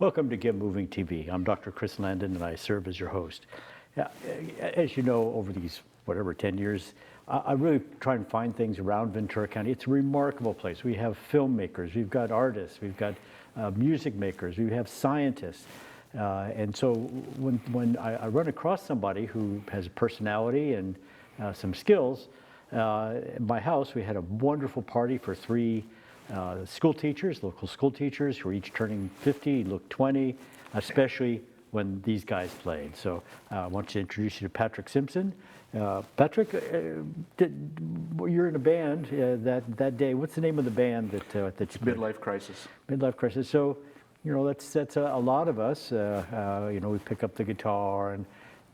Welcome to Get Moving TV. I'm Dr. Chris Landon and I serve as your host. As you know, over these, 10 years, I really try and find things around Ventura County. It's a remarkable place. We have filmmakers, we've got artists, we've got music makers, we have scientists. And so when I run across somebody who has a personality and some skills, at my house we had a wonderful party for three school teachers, local school teachers, who are each turning 50, look 20, especially when these guys played. So I want to introduce you to Pat Simpson. Patrick, you're in a band that day. What's the name of the band that you played? Midlife Crisis. Midlife Crisis. So, that's a lot of us. We pick up the guitar and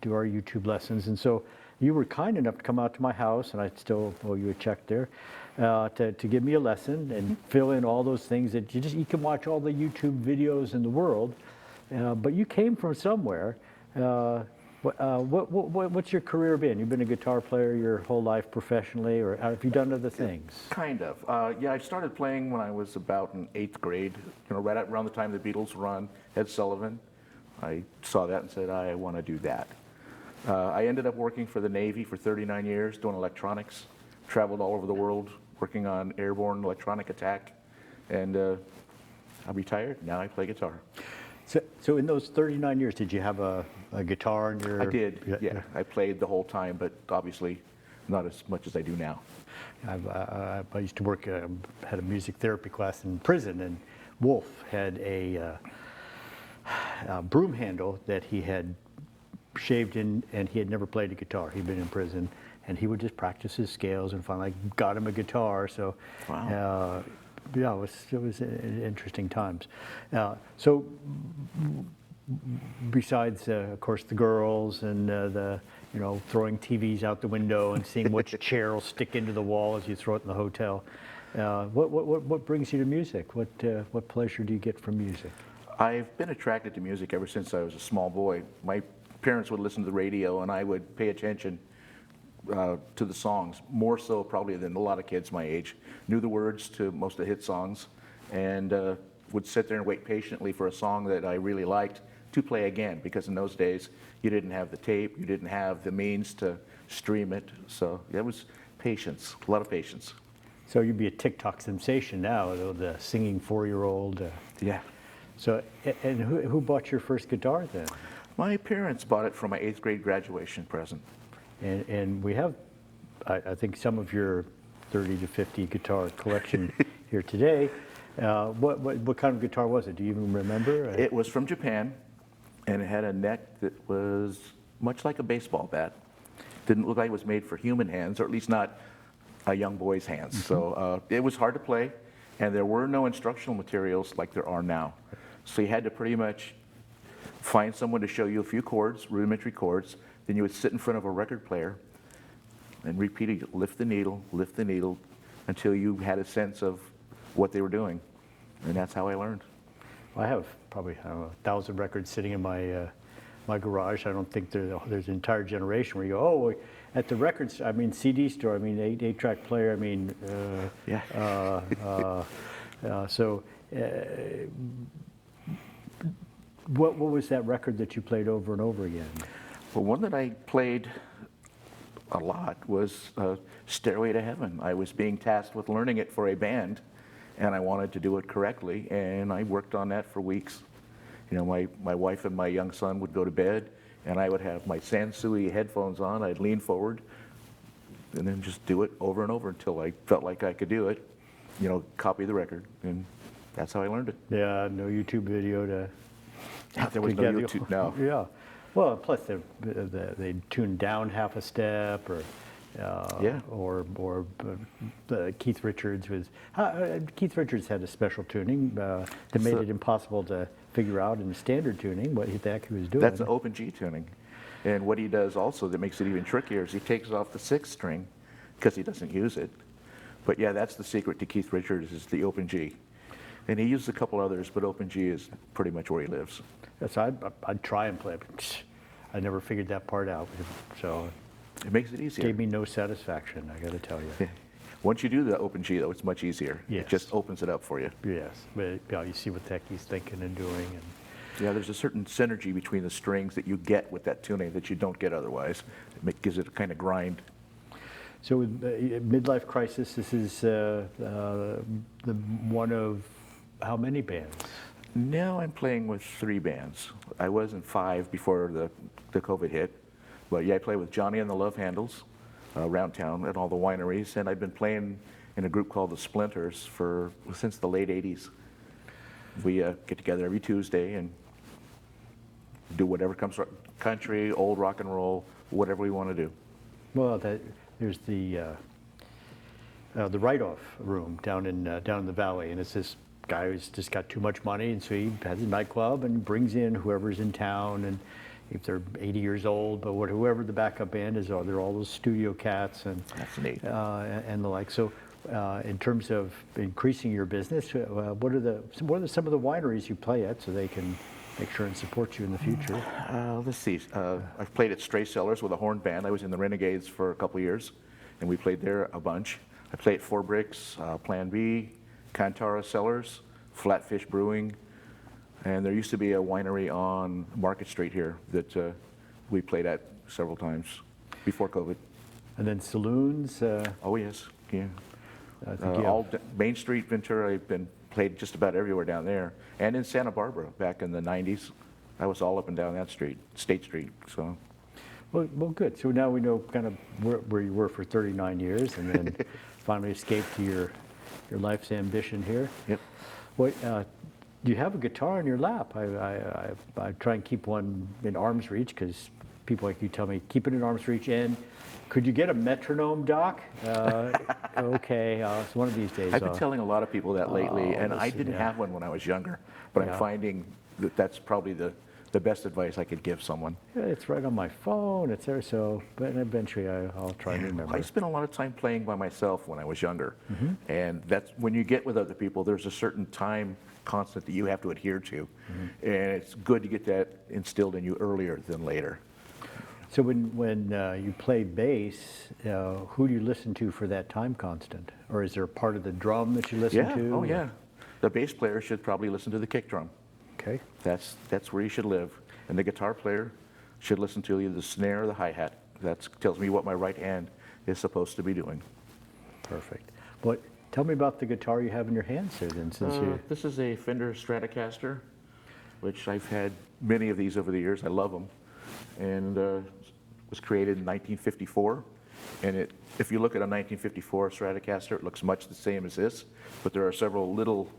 do our YouTube lessons. And so you were kind enough to come out to my house, and I still owe you a check there, to give me a lesson and fill in all those things that you can watch all the YouTube videos in the world, but you came from somewhere. What's your career been? You've been a guitar player your whole life professionally, or have you done other things? Kind of. I started playing when I was about in 8th grade, right around the time the Beatles were on Ed Sullivan. I saw that and said, I want to do that. I ended up working for the Navy for 39 years doing electronics, traveled all over the world working on airborne electronic attack, and I retired. Now I play guitar. So in those 39 years, did you have a guitar in your... I did, yeah. I played the whole time, but obviously not as much as I do now. I used to work, had a music therapy class in prison, and Wolf had a broom handle that he had shaved in, and he had never played a guitar. He'd been in prison, and he would just practice his scales, and finally got him a guitar. So, wow. Yeah, it was interesting times. So, besides, of course, the girls and throwing TVs out the window and seeing which chair will stick into the wall as you throw it in the hotel, what brings you to music? What pleasure do you get from music? I've been attracted to music ever since I was a small boy. My parents would listen to the radio, and I would pay attention to the songs, more so probably than a lot of kids my age. Knew the words to most of the hit songs, and would sit there and wait patiently for a song that I really liked to play again, because in those days you didn't have the tape, you didn't have the means to stream it, so it was patience, a lot of patience. So you'd be a TikTok sensation now, the singing 4-year-old. Yeah. So, and who bought your first guitar then? My parents bought it for my 8th grade graduation present. And we have, I think, some of your 30 to 50 guitar collection here today. What kind of guitar was it? Do you even remember? It was from Japan, and it had a neck that was much like a baseball bat. Didn't look like it was made for human hands, or at least not a young boy's hands. Mm-hmm. So it was hard to play, and there were no instructional materials like there are now. So you had to pretty much find someone to show you a few chords, rudimentary chords. Then you would sit in front of a record player and repeatedly lift the needle, until you had a sense of what they were doing. And that's how I learned. I have probably 1,000 records sitting in my my garage. I don't think there's an entire generation where you go, at the records, CD store, 8-track player, What was that record that you played over and over again? Well, one that I played a lot was Stairway to Heaven. I was being tasked with learning it for a band, and I wanted to do it correctly, and I worked on that for weeks. My wife and my young son would go to bed, and I would have my Sansui headphones on. I'd lean forward, and then just do it over and over until I felt like I could do it, copy the record, and that's how I learned it. Yeah, no YouTube video to... There was no YouTube, no. Yeah. Well, plus they tuned down half a step, or Keith Richards was. Keith Richards had a special tuning that made it impossible to figure out in standard tuning what the heck he was doing. That's an open G tuning, and what he does also that makes it even trickier is he takes off the 6th string because he doesn't use it. But yeah, that's the secret to Keith Richards, is the open G. And he uses a couple others, but open G is pretty much where he lives. Yes, I'd try and play it, but I never figured that part out. So it makes it easier. Gave me no satisfaction, I got to tell you. Once you do the open G, though, it's much easier. Yes. It just opens it up for you. Yes, but you see what the heck he's thinking and doing. Yeah, there's a certain synergy between the strings that you get with that tuning that you don't get otherwise. Gives it a kind of grind. So with Midlife Crisis, this is the one of how many bands? Now I'm playing with 3 bands. I was in 5 before the COVID hit. But yeah, I play with Johnny and the Love Handles around town at all the wineries. And I've been playing in a group called the Splinters since the late 80s. We get together every Tuesday and do whatever comes, country, old rock and roll, whatever we want to do. Well, there's the write-off room down in the valley, and it's this guy who's just got too much money, and so he has a nightclub and brings in whoever's in town, and if they're 80 years old, but whoever the backup band is, they're all those studio cats and That's neat. And the like. So, in terms of increasing your business, what are some of the wineries you play at, so they can make sure and support you in the future? Let's see. I've played at Stray Cellars with a horn band. I was in the Renegades for a couple years, and we played there a bunch. I played at Four Bricks, Plan B, Cantara Cellars, Flatfish Brewing, and there used to be a winery on Market Street here that we played at several times before COVID. And then saloons. Oh yes, yeah. I think you All have- Main Street, Ventura. I've been played just about everywhere down there, and in Santa Barbara back in the '90s. I was all up and down that street, State Street. So. Well, good. So now we know kind of where you were for 39 years, and then finally escaped to your life's ambition here. Yep. What, you have a guitar in your lap. I try and keep one in arm's reach because people like you tell me keep it in arm's reach. And could you get a metronome, Doc? Okay, so one of these days. I've been telling a lot of people that lately, and I listen, didn't yeah. have one when I was younger, but Yeah. I'm finding that that's probably the best advice I could give someone. Yeah, it's right on my phone. It's there. So, but eventually I'll try and remember. I spent a lot of time playing by myself when I was younger, Mm-hmm. and that's when you get with other people, there's a certain time constant that you have to adhere to, Mm-hmm. and it's good to get that instilled in you earlier than later. So when you play bass, who do you listen to for that time constant? Or is there a part of the drum that you listen Yeah, to? oh yeah. The bass player should probably listen to the kick drum. Okay. That's where you should live. And the guitar player should listen to either the snare or the hi-hat. That tells me what my right hand is supposed to be doing. Perfect. Tell me about the guitar you have in your hands there then, since you... This is a Fender Stratocaster, which I've had many of these over the years. I love them. And was created in 1954. And if you look at a 1954 Stratocaster, it looks much the same as this, but there are several little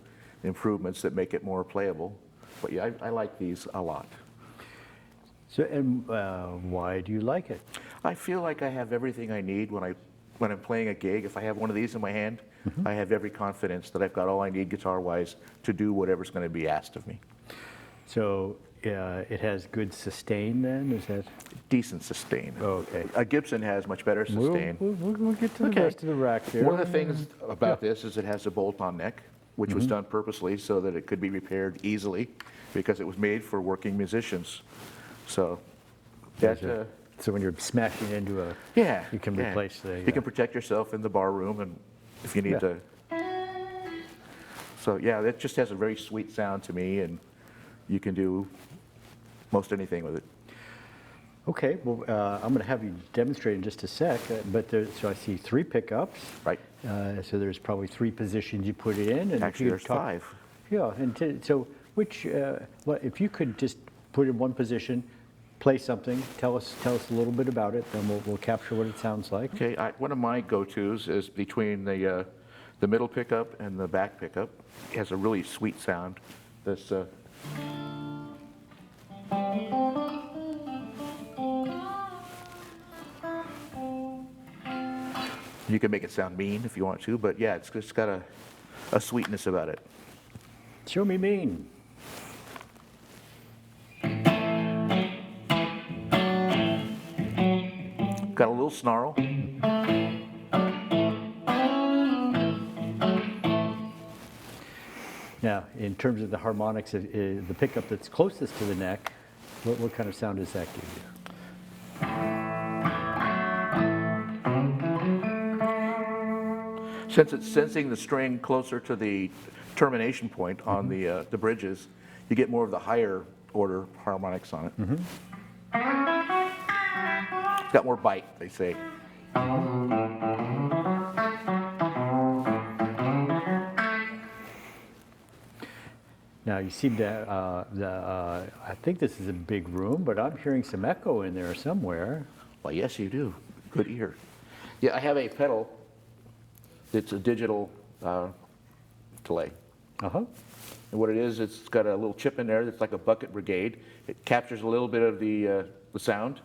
improvements that make it more playable. But yeah, I like these a lot. So, and why do you like it? I feel like I have everything I need when I'm playing a gig. If I have one of these in my hand, Mm-hmm. I have every confidence that I've got all I need guitar-wise to do whatever's going to be asked of me. So it has good sustain then, is that? Decent sustain. Oh, okay. A Gibson has much better sustain. We'll get to the Okay. rest of the rack there. One of the things about this is it has a bolt-on neck, which Mm-hmm. was done purposely so that it could be repaired easily because it was made for working musicians. So that, So when you're smashing into a... yeah. You can yeah. replace the... You can protect yourself in the bar room and if you need Yeah. to. So yeah, that just has a very sweet sound to me and you can do most anything with it. Okay, well, I'm going to have you demonstrate in just a sec, so I see 3 pickups. Right. So there's probably 3 positions you put it in. And if Actually, you there's 5. Yeah, and so if you could just put in one position, play something, tell us a little bit about it, then we'll capture what it sounds like. Okay, one of my go-tos is between the middle pickup and the back pickup. It has a really sweet sound. This. You can make it sound mean if you want to, but yeah, it's just got a sweetness about it. Show me mean. Got a little snarl. Now, in terms of the harmonics, the pickup that's closest to the neck, what kind of sound does that give you? Since it's sensing the string closer to the termination point on the bridges, you get more of the higher order harmonics on it. It's got more bite, they say. Now you seem to, I think this is a big room, but I'm hearing some echo in there somewhere. Well, yes, you do. Good ear. Yeah, I have a pedal that's a digital delay. Uh-huh. And what it is, it's got a little chip in there that's like a bucket brigade. It captures a little bit of the sound,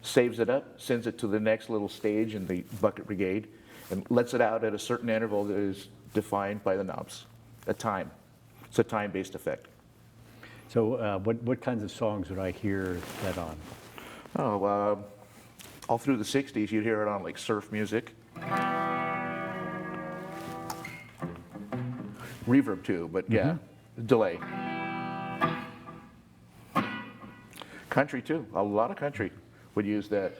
saves it up, sends it to the next little stage in the bucket brigade, and lets it out at a certain interval that is defined by the knobs, a time. It's a time-based effect. So what kinds of songs would I hear that on? Oh, all through the 60s, you'd hear it on like surf music. Reverb too, but yeah, delay. Country too, a lot of country would use that.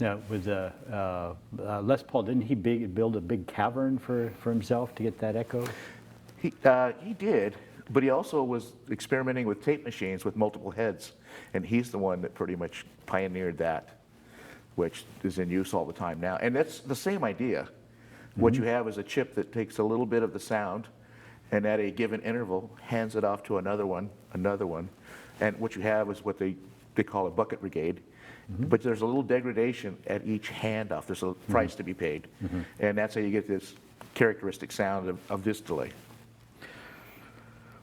Now, with Les Paul, didn't he build a big cavern for himself to get that echo? He did, but he also was experimenting with tape machines with multiple heads, and he's the one that pretty much pioneered that, which is in use all the time now. And that's the same idea. What you have is a chip that takes a little bit of the sound, and at a given interval, hands it off to another one, and what you have is what they call a bucket brigade. But there's a little degradation at each handoff. There's a price to be paid. And that's how you get this characteristic sound of this delay.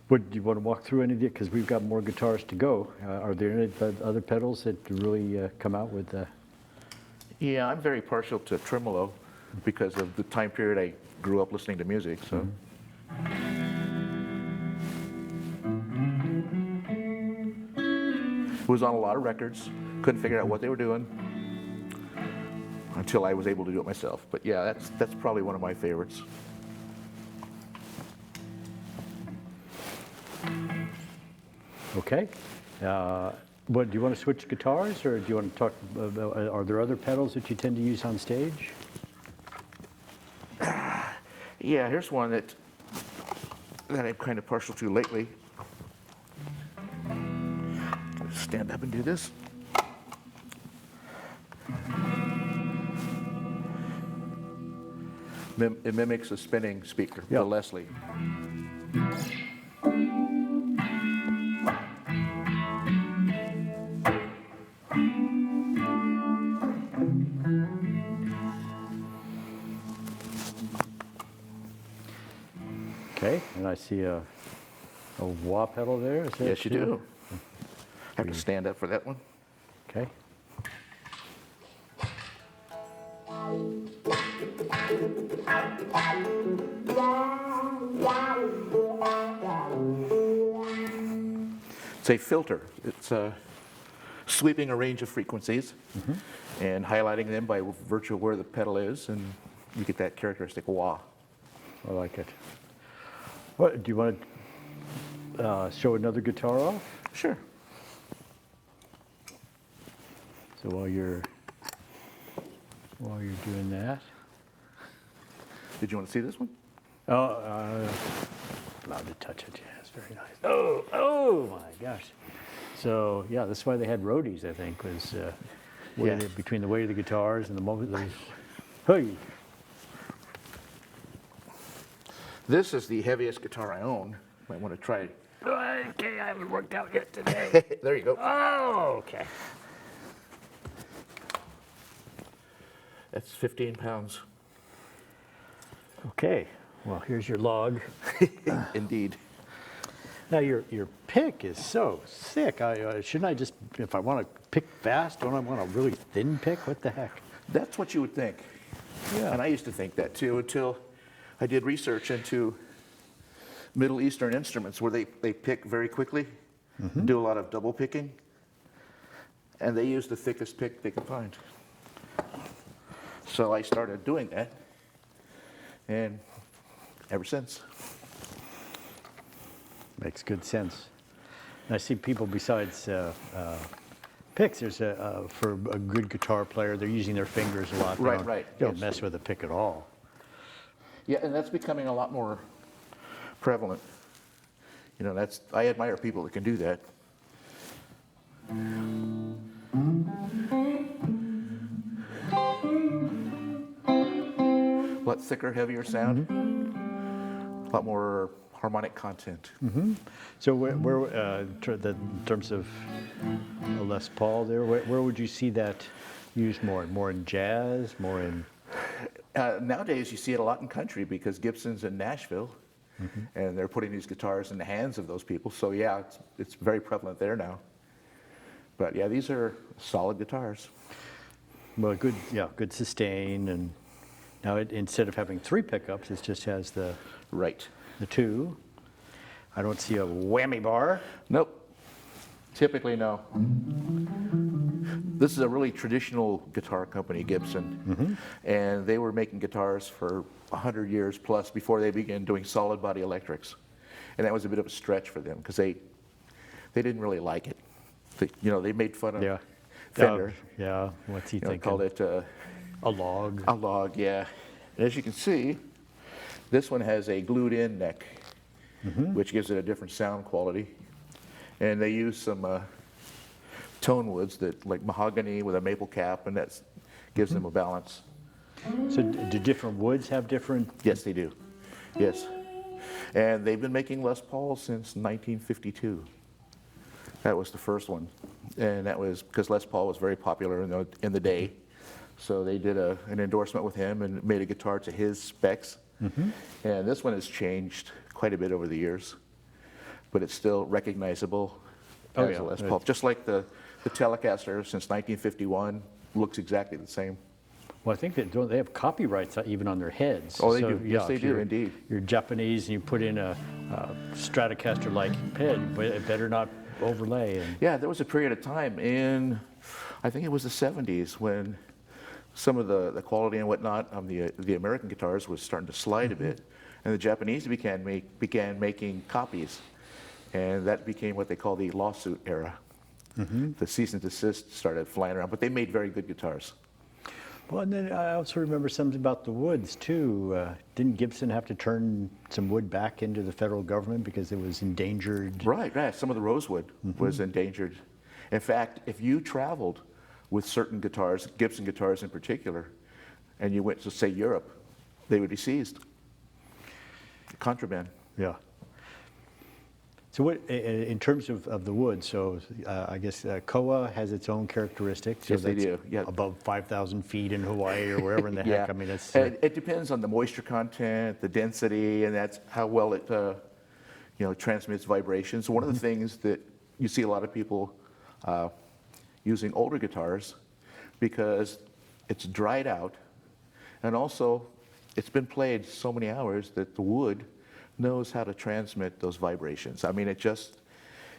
Do you want to walk through any of it? Because we've got more guitars to go. Are there any other pedals that really come out with? Yeah, I'm very partial to tremolo because of the time period I grew up listening to music. So. It was on a lot of records. Couldn't figure out what they were doing until I was able to do it myself. But yeah, that's probably one of my favorites. Okay. Do you want to switch guitars, or do you want to talk about, are there other pedals that you tend to use on stage? Yeah, here's one that I'm kind of partial to lately. Stand up and do this. It mimics a spinning speaker, the Leslie. Okay, and I see a wah pedal there. Is that Yes, you too? do. Have to stand up for that one. Okay. It's a filter. It's sweeping a range of frequencies and highlighting them by virtue of where the pedal is, and you get that characteristic wah. I like it. What, do you want to show another guitar off? Sure. So while you're doing that. Did you want to see this one? Oh, allowed to touch it. Yeah, it's very nice. Oh my gosh. So yeah, that's why they had roadies. I think was between the weight of the guitars and the moment they. Hey. This is the heaviest guitar I own. Might want to try it. Okay, I haven't worked out yet today. There you go. Oh, okay. That's 15 pounds. Okay. Well, here's your log. Indeed. Now your pick is so sick. Shouldn't I just, if I want to pick fast, don't I want a really thin pick? What the heck? That's what you would think. Yeah. And I used to think that too until I did research into Middle Eastern instruments where they pick very quickly, do a lot of double picking, and they use the thickest pick they can find. So I started doing that, and ever since. Makes good sense. And I see people besides picks, there's for a good guitar player, they're using their fingers a lot. Right. They don't Yes. mess with a pick at all. Yeah, and that's becoming a lot more prevalent. You know, I admire people that can do that. A lot thicker, heavier sound. A lot more harmonic content. So in terms of a Les Paul there, where would you see that used more? More in jazz, more in... Nowadays, you see it a lot in country because Gibson's in Nashville, and they're putting these guitars in the hands of those people. So yeah, it's very prevalent there now. But yeah, these are solid guitars. Well, good sustain, and now instead of having 3 pickups, it just has the Right. the 2. I don't see a whammy bar. Nope. Typically, no. This is a really traditional guitar company, Gibson, and they were making guitars for 100 years plus before they began doing solid body electrics, and that was a bit of a stretch for them because they didn't really like it. They made fun of Fender. What's he They thinking? called it A log. a log, yeah. And as you can see, this one has a glued-in neck, which gives it a different sound quality. And they use some tone woods like mahogany with a maple cap, and that gives them a balance. So do different woods have different? Yes, they do. Yes. And they've been making Les Pauls since 1952. That was the first one. And that was because Les Paul was very popular in the day. So they did an endorsement with him and made a guitar to his specs. And this one has changed quite a bit over the years, but it's still recognizable as a Les Paul. Just like the Telecaster since 1951 looks exactly the same. Well, I think they have copyrights even on their heads. Oh, they So, do. Yes, they if do, indeed. You're Japanese and you put in a Stratocaster-like head, but it better not overlay. Yeah, there was a period of time in, I think it was the 70s, when some of the quality and whatnot on the American guitars was starting to slide a bit, and the Japanese began making copies, and that became what they call the lawsuit era. The cease and desist started flying around, but they made very good guitars. Well, and then I also remember something about the woods too. Didn't Gibson have to turn some wood back into the federal government because it was endangered? Right. Some of the rosewood was endangered. In fact, if you traveled with certain guitars, Gibson guitars in particular, and you went to, say, Europe, they would be seized. Contraband. Yeah. So what, in terms of the wood, so I guess Koa has its own characteristics. So Yes, they do. Yeah. Above 5,000 feet in Hawaii or wherever in the heck. I mean, it's... It depends on the moisture content, the density, and that's how well it transmits vibrations. One of the things that you see a lot of people using older guitars because it's dried out, and also it's been played so many hours that the wood knows how to transmit those vibrations. I mean, it just,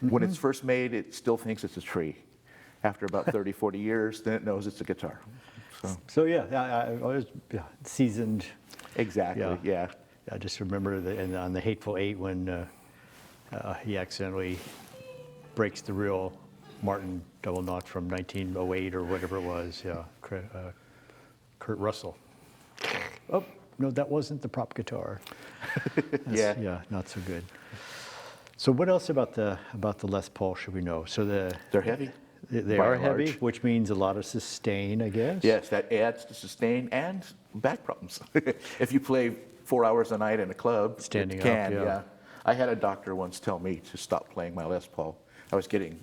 when it's first made, it still thinks it's a tree. After about 30, 40 years, then it knows it's a guitar. So yeah, I was seasoned. Exactly, yeah. I just remember on the Hateful Eight when he accidentally breaks the real Martin double notch from 1908 or whatever it was. Yeah, Kurt Russell. Oh no, that wasn't the prop guitar. Yeah, not so good. So what else about the Les Paul should we know? So they're heavy. They by are and heavy, large. which means a lot of sustain, I guess. Yes, that adds to sustain and back problems. If you play 4 hours a night in a club, Standing it can, up, yeah. I had a doctor once tell me to stop playing my Les Paul. I was getting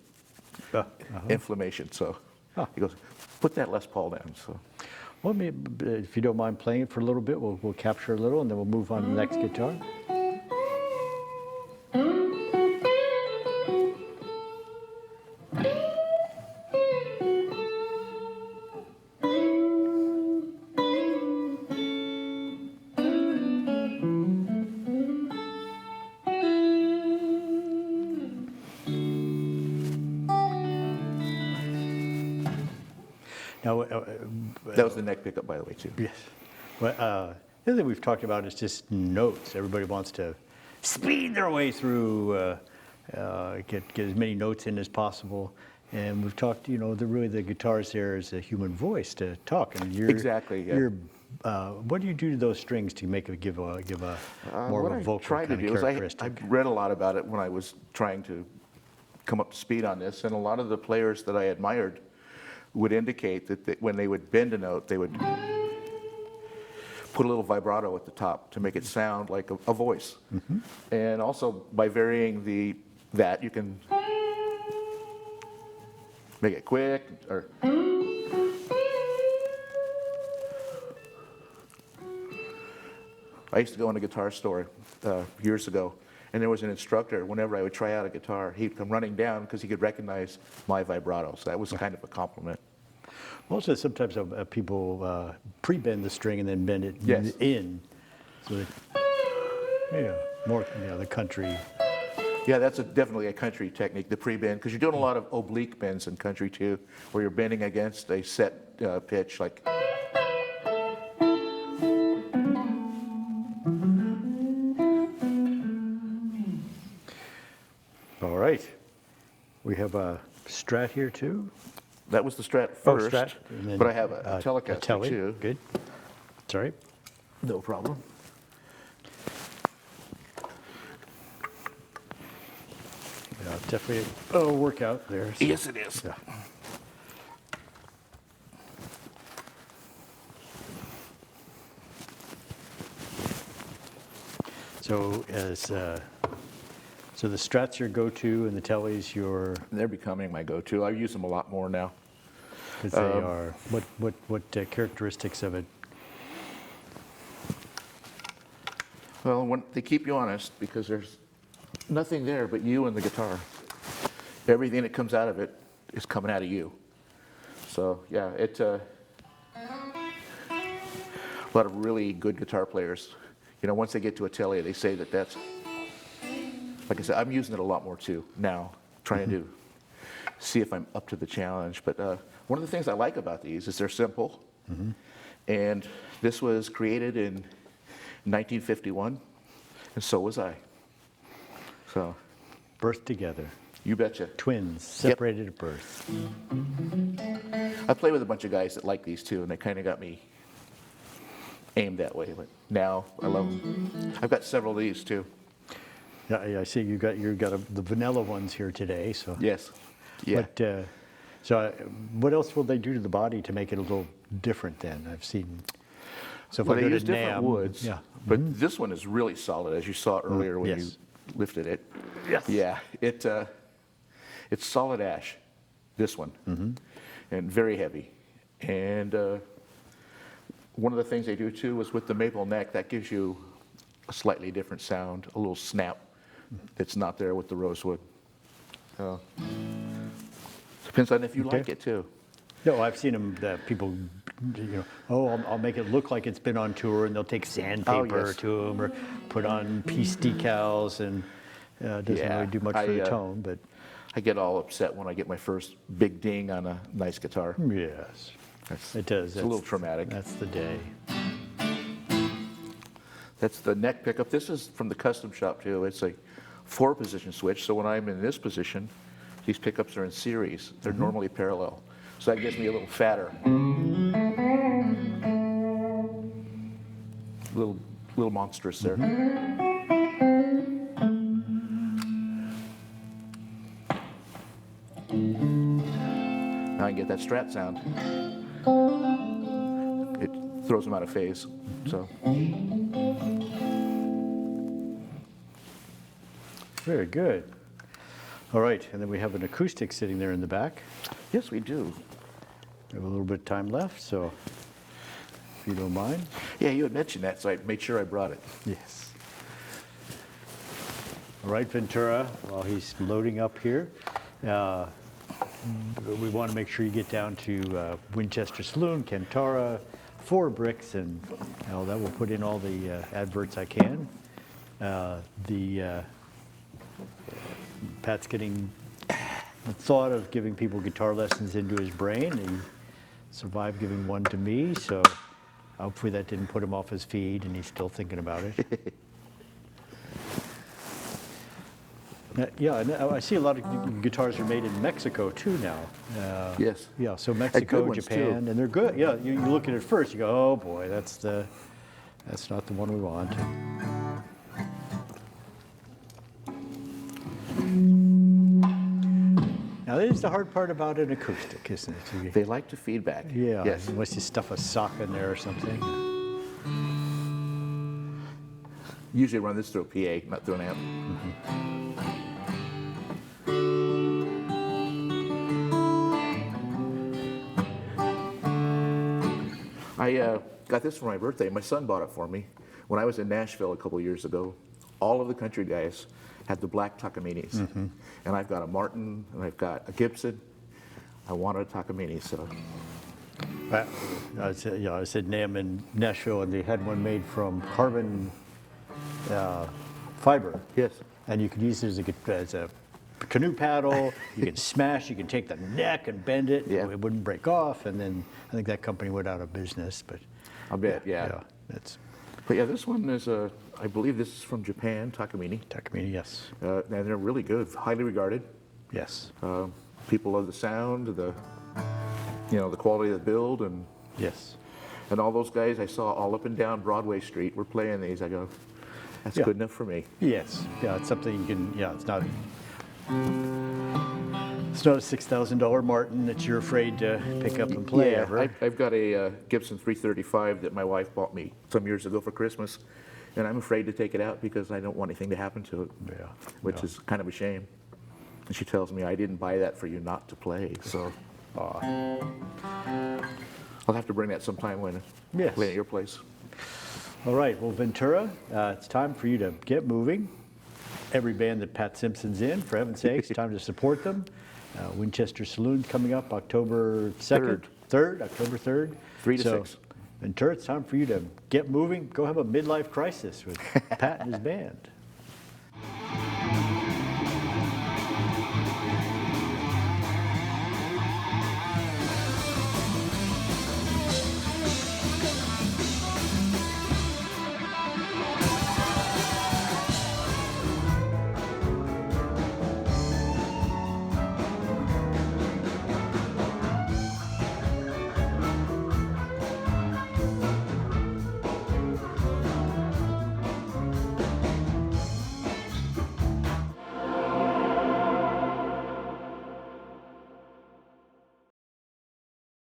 inflammation, so he goes, put that Les Paul down. So. Well, if you don't mind playing it for a little bit, we'll capture a little, and then we'll move on to the next guitar. Now, That was the neck pickup, by the way, too. yes. Well, the other thing we've talked about is just notes. Everybody wants to speed their way through, get as many notes in as possible. And we've talked, really the guitars there is a human voice to talk. And Exactly, yeah. You're what do you do to those strings to make it give a more What of a I vocal tried to kind of do is I characteristic? read a lot about it when I was trying to come up to speed on this, and a lot of the players that I admired would indicate that when they would bend a note, they would put a little vibrato at the top to make it sound like a voice. And also by varying that, you can make it quick or. I used to go in a guitar store years ago, and there was an instructor. Whenever I would try out a guitar, he'd come running down because he could recognize my vibrato. So that was kind of a compliment. Also, sometimes people pre-bend the string and then bend it Yes. in, so that, more the country. Yeah, that's definitely a country technique, the pre-bend, because you're doing a lot of oblique bends in country too, where you're bending against a set pitch, like. All right, we have a Strat here too. That was the Strat first, Strat, and then, but I have a Telecaster Tele. too. Good. Sorry. No problem. Yeah, definitely a workout there. So. Yes, it is. Yeah. So so the Strat's your go-to and the Tele's your. They're becoming my go-to. I use them a lot more now. Because they are. What characteristics of it? Well, they keep you honest because there's nothing there but you and the guitar. Everything that comes out of it is coming out of you. So yeah, a lot of really good guitar players. Once they get to a Tele, they say that's. Like I said, I'm using it a lot more too now, trying to see if I'm up to the challenge. But one of the things I like about these is they're simple. And this was created in 1951, and so was I. So. Birthed together. You betcha. Twins, separated at birth. I play with a bunch of guys that like these too, and they kind of got me aimed that way. But now I love them. I've got several of these too. Yeah, I see you got the vanilla ones here today. So Yes. Yeah. But, what else will they do to the body to make it a little different? Then I've seen. So if Well, I they go use to different NAMM, woods, yeah. but this one is really solid, as you saw earlier when you Yes. lifted it. Yes. Yeah. It's solid ash. This one, and very heavy. And one of the things they do too is with the maple neck, that gives you a slightly different sound, a little snap that's not there with the rosewood. Depends on if you like it too. No, I've seen them. People, I'll make it look like it's been on tour, and they'll take sandpaper yes. to them, or put on piece decals, and it doesn't really do much for the tone. But I get all upset when I get my first big ding on a nice guitar. yes, it does. It's a little traumatic. That's the day. That's the neck pickup. This is from the custom shop too. It's a 4-position switch. So when I'm in this position, these pickups are in series. They're normally parallel. So that gives me a little fatter. Little monstrous there. Now I can get that Strat sound. It throws them out of phase. So. Very good. All right, and then we have an acoustic sitting there in the back. Yes, we do. We have a little bit of time left, so if you don't mind. Yeah, you had mentioned that, so I made sure I brought it. Yes. All right, Ventura, while he's loading up here, we want to make sure you get down to Winchester Saloon, Kentara, 4 Bricks, and that will put in all the adverts I can. Pat's getting the thought of giving people guitar lessons into his brain. He survived giving one to me, so hopefully that didn't put him off his feet and he's still thinking about it. Yeah, and I see a lot of guitars are made in Mexico too now. Yes. Yeah, so Mexico, ones, too. Japan, and they're good. Yeah, you look at it first, you go, oh boy, that's not the one we want. Now, that is the hard part about an acoustic, isn't it? They like to feedback. Yeah, Yes. unless you stuff a sock in there or something. Usually run this through a PA, not through an amp. I got this for my birthday. My son bought it for me. When I was in Nashville a couple years ago, all of the country guys had the black Takamines. And I've got a Martin, and I've got a Gibson. I wanted a Takamine, so. I said NAMM in Nashville, and they had one made from carbon fiber. Yes. And you could use it as a canoe paddle. You can smash, you can take the neck and bend it. Yeah. It wouldn't break off. And then I think that company went out of business. But I bet, yeah. That's But yeah, this one is, I believe this is from Japan, Takamine. Takamine, yes. And they're really good, highly regarded. Yes. People love the sound, the quality of the build, and Yes. all those guys I saw all up and down Broadway Street were playing these. I go, that's Yeah. good enough for me. Yes. Yeah, it's something you can, it's not a $6,000 Martin that you're afraid to pick up and play ever. I've got a Gibson 335 that my wife bought me some years ago for Christmas, and I'm afraid to take it out because I don't want anything to happen to it, Yeah. which is kind of a shame. And she tells me, I didn't buy that for you not to play, so I'll have to bring that sometime when Yes. play at your place. All right, well, Ventura, it's time for you to get moving. Every band that Pat Simpson's in, for heaven's sakes, time to support them. Winchester Saloon coming up October 2nd, October 3rd. 3 to So, 6. Ventura, it's time for you to get moving. Go have a midlife crisis with Pat and his band.